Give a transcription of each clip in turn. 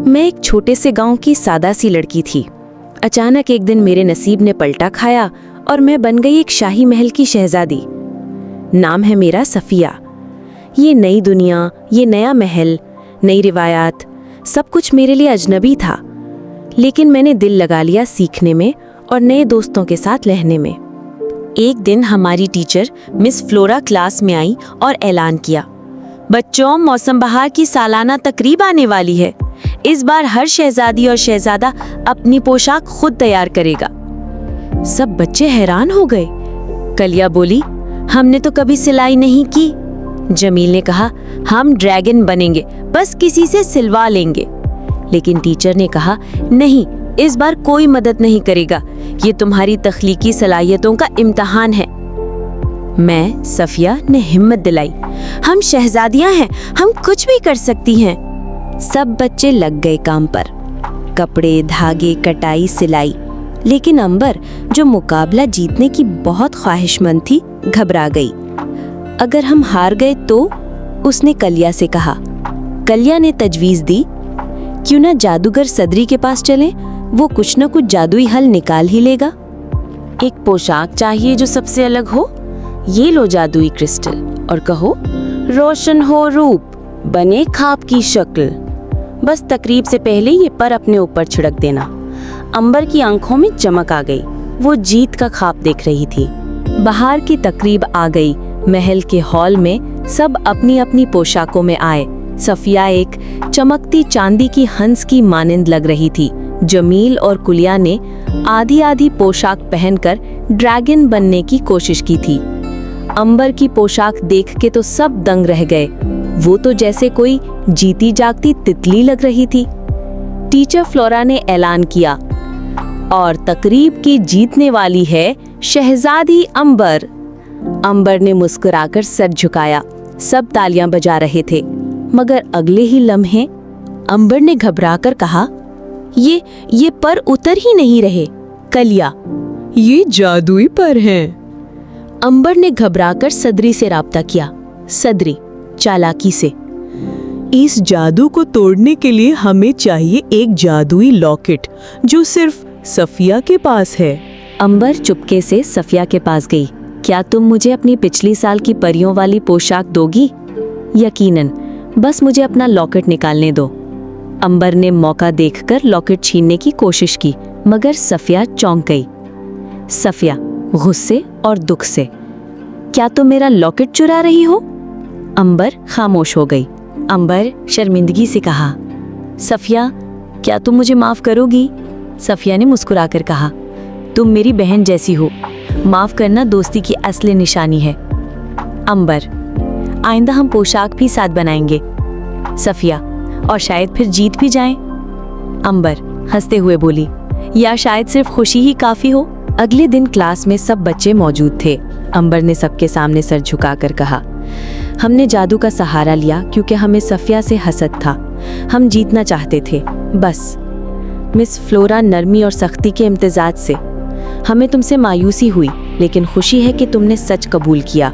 मैं एक छोटे से गांव की सादा सी लड़की थी। अचानक एक दिन मेरे नसीब ने पलटा खाया और मैं बन गई एक शाही महल की शहजादी। नाम है मेरा सफिया। ये नई दुनिया, ये नया महल, नई रिवायात, सब कुछ मेरे लिए अजनबी था। लेकिन मैंने दिल लगा लिया सीखने में और नए दोस्तों के साथ रहने में। एक दिन हमारी टीचर मिस फ्लोरा क्लास में आई और ऐलान किया, बच्चों, मौसम बहार की सालाना तकरीब आने वाली है। इस बार हर शहजादी और शहजादा अपनी पोशाक खुद तैयार करेगा। सब बच्चे हैरान हो गए। कलिया बोली, हमने तो कभी सिलाई नहीं की। जमील ने कहा, हम ड्रैगन बनेंगे, बस किसी से सिलवा लेंगे। लेकिन टीचर ने कहा, नहीं, इस बार कोई मदद नहीं करेगा। ये तुम्हारी तख्लीकी सलाहियतों का इम्तिहान है। मैं, सफिया, ने हिम्मत दिलाई, हम शहजादियां हैं, हम कुछ भी कर सकती हैं। सब बच्चे लग गए काम पर, कपड़े, धागे, कटाई, सिलाई। लेकिन अंबर, जो मुकाबला जीतने की बहुत ख्वाहिशमंद थी, घबरा गई। अगर हम हार गए तो? उसने कलिया से कहा। कलिया ने तजवीज़ दी, क्यों ना जादूगर सदरी के पास चलें, वो कुछ न कुछ जादुई हल निकाल ही लेगा। एक पोशाक चाहिए जो सबसे अलग हो। ये लो जादुई क्रिस्टल और कहो, रोशन हो रूप, बने ख्वाब की शक्ल। बस तकरीब से पहले ये पर अपने ऊपर छिड़क देना। अंबर की आंखों में चमक आ गई। वो जीत का ख्वाब देख रही थी। बाहर की तकरीब आ गई। महल के हॉल में सब अपनी अपनी पोशाकों में आए। सफिया एक चमकती चांदी की हंस की मानिंद लग रही थी। जमील और कुलिया ने आधी आधी पोशाक पहनकर ड्रैगन बनने की कोशिश की थी। अंबर की पोशाक देख के तो सब दंग रह गए। वो तो जैसे कोई जीती जागती तितली लग रही थी। टीचर फ्लोरा ने ऐलान किया, और तकरीब की जीतने वाली है शहजादी अंबर। अंबर ने मुस्कुराकर सर झुकाया। सब तालियां बजा रहे थे। मगर अगले ही लम्हे अंबर ने घबराकर कहा, ये पर उतर ही नहीं रहे। कलिया, ये जादुई पर हैं। अंबर ने घबराकर सदरी से राब्ता किया। सदरी चालाकी से, इस जादू को तोड़ने के लिए हमें चाहिए एक जादुई लॉकेट जो सिर्फ सफिया के पास है। अंबर चुपके से सफिया के पास गई। क्या तुम मुझे अपनी पिछली साल की परियों वाली पोशाक दोगी? यकीनन, बस मुझे अपना लॉकेट निकालने दो। अंबर ने मौका देखकर लॉकेट छीनने की कोशिश की, मगर सफिया चौंक गई। सफिया गुस्से और दुख से, क्या तुम मेरा लॉकेट चुरा रही हो? अंबर खामोश हो गई। अंबर शर्मिंदगी से कहा, सफिया, क्या तुम मुझे माफ करोगी? सफिया ने मुस्कुराकर कहा, तुम मेरी बहन जैसी हो, माफ करना दोस्ती की असली निशानी है। अंबर, आइंदा हम पोशाक भी साथ बनाएंगे। सफिया, और शायद फिर जीत भी जाएं। अंबर हंसते हुए बोली, या शायद सिर्फ खुशी ही काफी हो। अगले दिन क्लास में सब बच्चे मौजूद थे। अंबर ने सबके सामने सर झुकाकर कहा, हमने जादू का सहारा लिया क्योंकि हमें सफिया से हसद था। हम जीतना चाहते थे, बस। मिस फ्लोरा नरमी और सख्ती के इम्तिजाज से, हमें तुमसे मायूसी हुई, लेकिन खुशी है कि तुमने सच कबूल किया।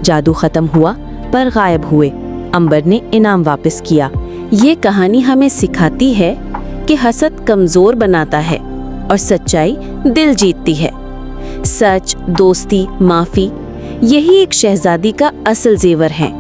जादू खत्म हुआ पर गायब हुए। अंबर ने इनाम वापस किया। ये कहानी हमें सिखाती है कि हसद कमजोर बनाता है और सच्चाई दिल जीतती है। सच, दोस्ती, माफी, यही एक शहजादी का असल जेवर है।